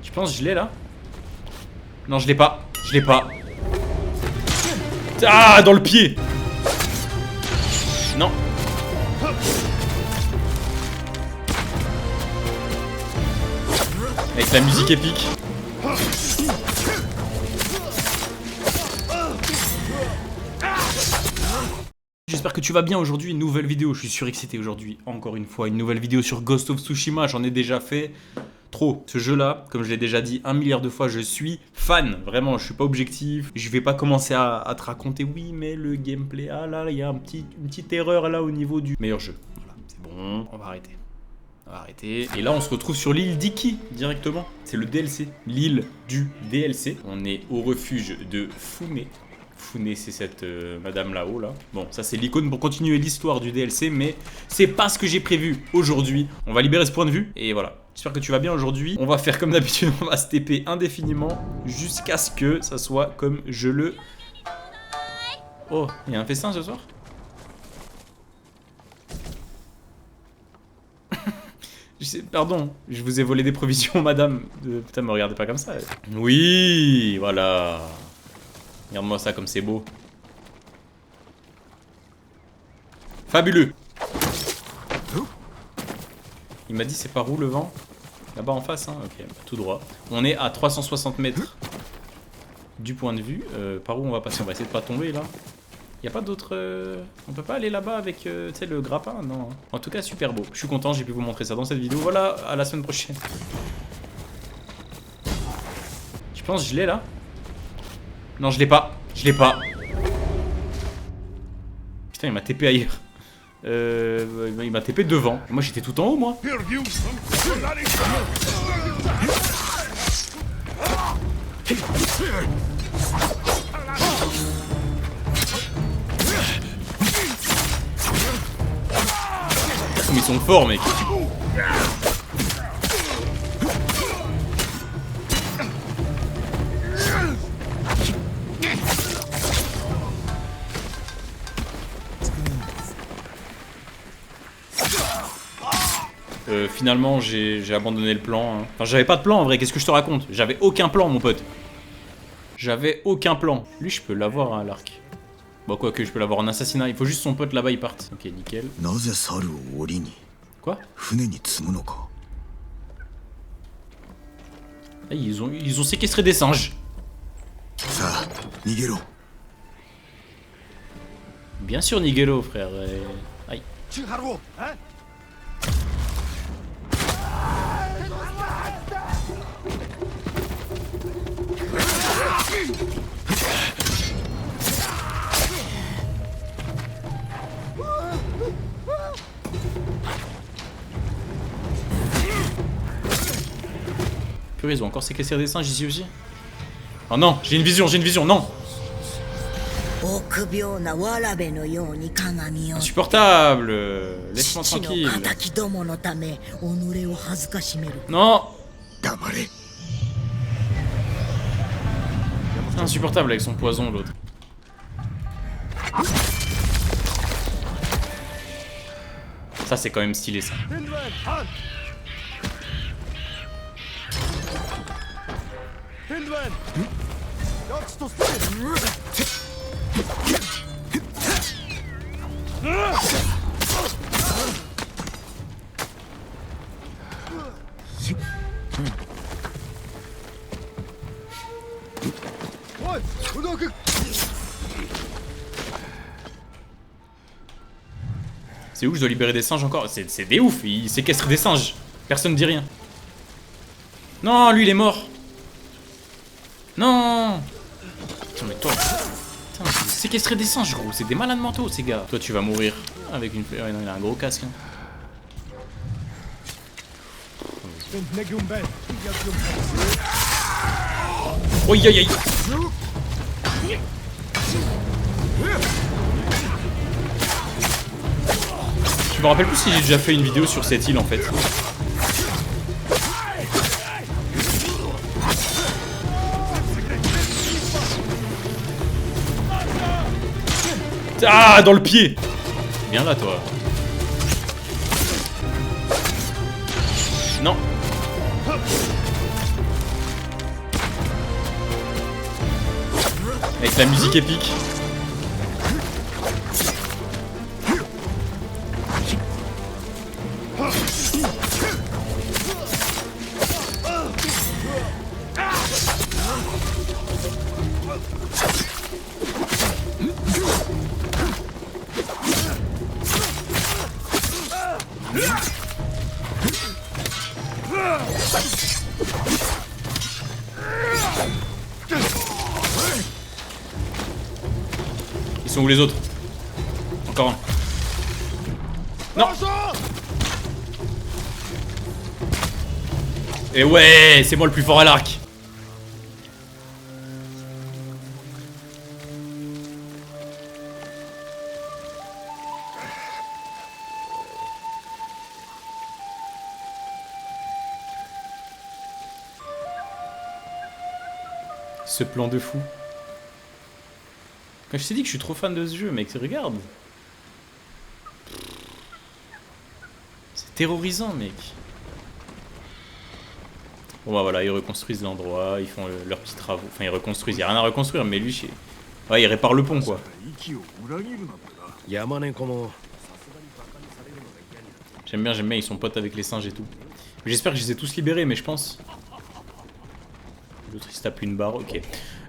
Je pense que je l'ai là. Non, je l'ai pas. Je l'ai pas. Ah, dans le pied. Non. Avec la musique épique. J'espère que tu vas bien aujourd'hui, une nouvelle vidéo, je suis surexcité aujourd'hui, encore une fois, une nouvelle vidéo sur Ghost of Tsushima, j'en ai déjà fait trop. Ce jeu-là, comme je l'ai déjà dit 1 milliard de fois, je suis fan, vraiment, je suis pas objectif, je vais pas commencer à te raconter, oui, mais le gameplay, ah là, il y a une petite erreur là au niveau du meilleur jeu. Voilà, c'est bon, on va arrêter. On va arrêter. Et là, on se retrouve sur l'île d'Iki, directement. C'est le DLC, l'île du DLC. On est au refuge de Fune. Fune, c'est cette madame là-haut, là. Bon, ça, c'est l'icône pour continuer l'histoire du DLC, mais c'est pas ce que j'ai prévu aujourd'hui. On va libérer ce point de vue, et voilà. J'espère que tu vas bien aujourd'hui. On va faire comme d'habitude, on va se TP indéfiniment, jusqu'à ce que ça soit comme je le... Oh, il y a un festin ce soir ? Pardon, je vous ai volé des provisions, madame. Putain, me regardez pas comme ça. Oui, voilà. Regarde-moi ça comme c'est beau. Fabuleux. Il m'a dit c'est par où le vent? Là-bas en face, hein. Ok, tout droit. On est à 360 mètres du point de vue. Par où on va passer? On va essayer de pas tomber là. Y a pas d'autre... On peut pas aller là-bas avec tu sais, le grappin? Non. En tout cas, super beau. Je suis content, j'ai pu vous montrer ça dans cette vidéo. Voilà, à la semaine prochaine. Je pense que je l'ai là. Non, je l'ai pas. Je l'ai pas. Putain, il m'a TP ailleurs. Il m'a TP devant. Moi, j'étais tout en haut, moi. Comme ils sont forts, mec. Finalement, j'ai abandonné le plan. Hein. Enfin, j'avais pas de plan en vrai. Qu'est-ce que je te raconte? J'avais aucun plan, mon pote. J'avais aucun plan. Lui, je peux l'avoir à l'arc. Bon, quoi que je peux l'avoir en assassinat. Il faut juste son pote là-bas, il parte. Ok, nickel. Quoi? Ah, ils ont séquestré des singes. Bien sûr, Nigelo, frère. Aïe. Purée, ils ont encore séquestré des singes ici aussi. Oh non, j'ai une vision, non. Insupportable. Laisse-moi tranquille. Non. Insupportable avec son poison, l'autre. Ça, c'est quand même stylé, ça. C'est où je dois libérer des singes encore? C'est des ouf, il séquestre des singes. Personne ne dit rien. Non, lui il est mort. Non. Putain, mais toi... Putain, séquestrer des singes, gros. C'est des malades mentaux, ces gars. Toi, tu vas mourir avec une... Ouais, non, il a un gros casque. Hein. Oh, aïe, aïe, aïe. Je me rappelle plus si j'ai déjà fait une vidéo sur cette île, en fait. Ah, dans le pied. Viens là, toi. Non. Avec la musique épique. Ils sont où les autres? Encore un. Non. Et ouais, c'est moi le plus fort à l'arc. Ce plan de fou. Quand je t'ai dit que je suis trop fan de ce jeu, mec, regarde. C'est terrorisant, mec. Bon bah voilà, ils reconstruisent l'endroit, ils font leurs petits travaux. Enfin, ils reconstruisent, il n'y a rien à reconstruire, mais lui, ouais, il répare le pont, quoi. J'aime bien, ils sont potes avec les singes et tout. J'espère que je les ai tous libérés, mais je pense... L'autre il se tape une barre, ok.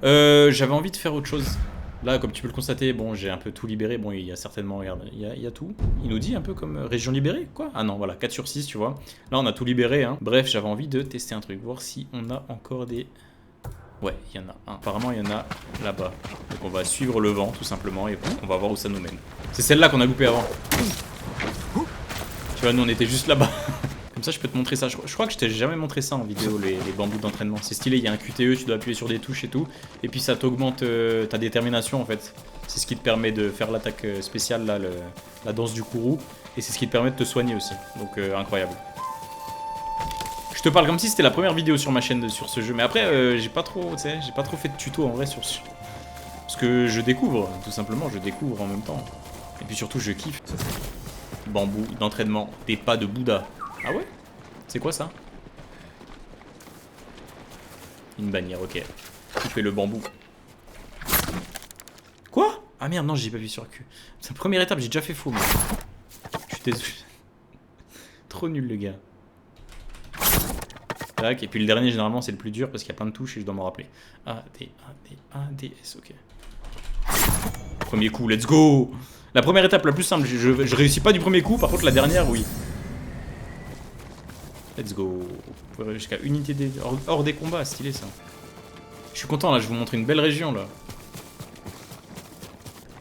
J'avais envie de faire autre chose. Là, comme tu peux le constater, bon, j'ai un peu tout libéré. Bon, il y a certainement, regarde, il y a tout. Il nous dit un peu comme région libérée, quoi. Ah non, voilà, 4 sur 6, tu vois. Là, on a tout libéré, hein. Bref, j'avais envie de tester un truc, voir si on a encore des... Ouais, il y en a un. Apparemment, il y en a là-bas. Donc, on va suivre le vent, tout simplement, et on va voir où ça nous mène. C'est celle-là qu'on a loupé avant. Tu vois, nous, on était juste là-bas. Comme ça, je peux te montrer ça. Je crois que je t'ai jamais montré ça en vidéo, les bambous d'entraînement. C'est stylé, il y a un QTE, tu dois appuyer sur des touches et tout. Et puis ça t'augmente ta détermination en fait. C'est ce qui te permet de faire l'attaque spéciale, là, la danse du courroux. Et c'est ce qui te permet de te soigner aussi. Donc incroyable. Je te parle comme si c'était la première vidéo sur ma chaîne sur ce jeu. Mais après, j'ai pas trop fait de tuto en vrai sur ce... Parce que je découvre, tout simplement, je découvre en même temps. Et puis surtout, je kiffe. Bambou d'entraînement, des pas de Bouddha. Ah ouais? C'est quoi ça? Une bannière, ok. Qui fait le bambou? Quoi? Ah merde, non, j'ai pas appuyé sur le cul. C'est la première étape, j'ai déjà fait faux. Je suis désolé. Trop nul, le gars. Tac, et puis le dernier, généralement, c'est le plus dur parce qu'il y a plein de touches et je dois m'en rappeler. A, D, A, D, A, D, S, ok. Premier coup, let's go! La première étape la plus simple, je réussis pas du premier coup, par contre, la dernière, oui. Let's go. Vous pouvez aller jusqu'à unité hors des combats, stylé ça. Je suis content là, je vous montre une belle région là.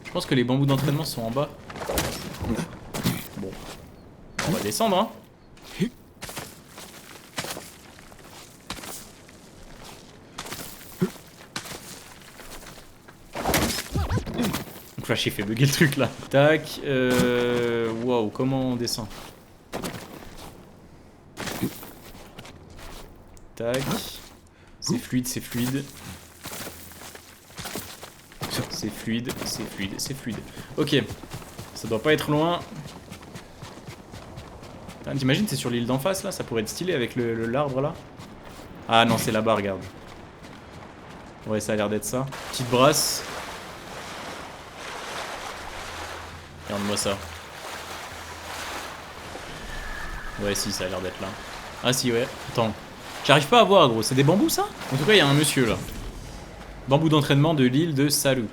Je pense que les bambous d'entraînement sont en bas. Bon. On va descendre hein. Donc là j'ai fait bugger le truc là. Tac. Waouh, comment on descend? Tac. C'est fluide, c'est fluide. C'est fluide, c'est fluide, c'est fluide. Ok. Ça doit pas être loin. T'imagines, c'est sur l'île d'en face là? Ça pourrait être stylé avec l'arbre là. Ah non, c'est là-bas, regarde. Ouais, ça a l'air d'être ça. Petite brasse. Regarde-moi ça. Ouais, si, ça a l'air d'être là. Ah si, ouais. Attends. J'arrive pas à voir, gros. C'est des bambous, ça? En tout cas, il y a un monsieur, là. Bambou d'entraînement de l'île de Salu.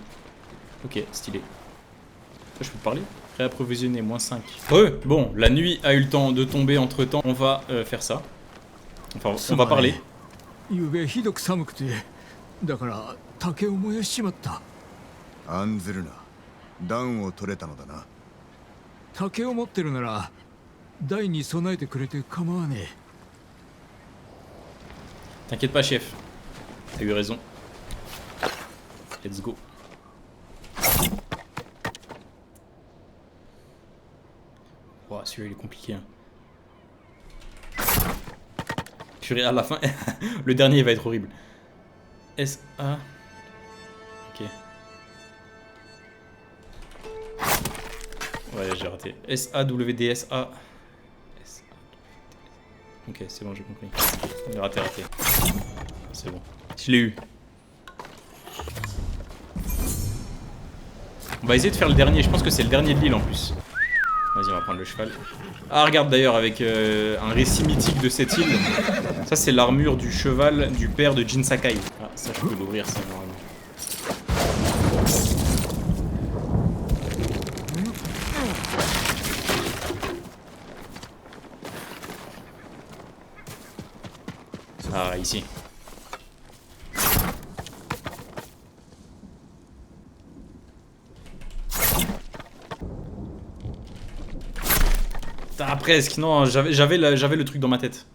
Ok, stylé. Je peux te parler? Réapprovisionner, -5. Ouais, bon, la nuit a eu le temps de tomber entre-temps. On va faire ça. Enfin, on va parler. T'inquiète pas, chef. T'as eu raison. Let's go. Oh, celui-là il est compliqué. Hein. Purée, à la fin, le dernier va être horrible. S-A. Ok. Ouais, j'ai raté. S-A-W-D-S-A. Ok, c'est bon, j'ai compris. Raté. C'est bon. Je l'ai eu. On va essayer de faire le dernier, je pense que c'est le dernier de l'île en plus. Vas-y, on va prendre le cheval. Ah, regarde d'ailleurs, avec un récit mythique de cette île. Ça, c'est l'armure du cheval du père de Jin Sakai. Ah, ça, je peux l'ouvrir, ça, normalement. Ah, ici. Ah, presque, non, j'avais le truc dans ma tête.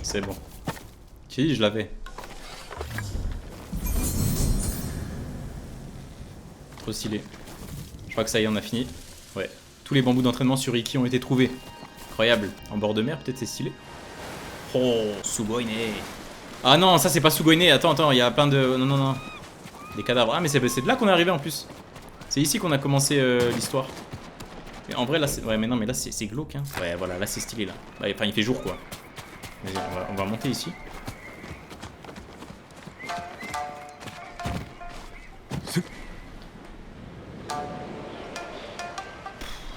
C'est bon. Si, je l'avais. Trop stylé. Je crois que ça y est, on a fini. Ouais. Tous les bambous d'entraînement sur Iki ont été trouvés. Incroyable. En bord de mer, peut-être c'est stylé. Oh, Sugoine. Ah non, ça c'est pas Sugoine. Attends, il y a plein de... Non, non, non. Des cadavres. Ah, mais c'est de là qu'on est arrivé en plus. C'est ici qu'on a commencé l'histoire. Mais en vrai, là, c'est... Ouais, mais non, mais là, c'est glauque, hein. Ouais, voilà, là, c'est stylé, là. Enfin, il fait jour, quoi. Vas-y, on va monter ici.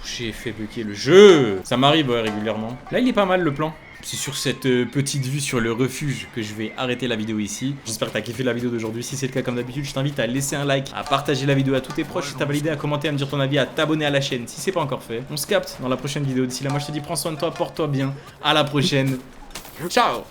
J'ai fait bugger le jeu. Ça m'arrive, ouais, régulièrement. Là, il est pas mal, le plan. C'est sur cette petite vue sur le refuge que je vais arrêter la vidéo ici. J'espère que t'as kiffé la vidéo d'aujourd'hui. Si c'est le cas, comme d'habitude, je t'invite à laisser un like, à partager la vidéo à tous tes proches si t'as validé, à commenter, à me dire ton avis, à t'abonner à la chaîne si c'est pas encore fait. On se capte dans la prochaine vidéo. D'ici là, moi je te dis prends soin de toi, porte-toi bien. À la prochaine. Ciao.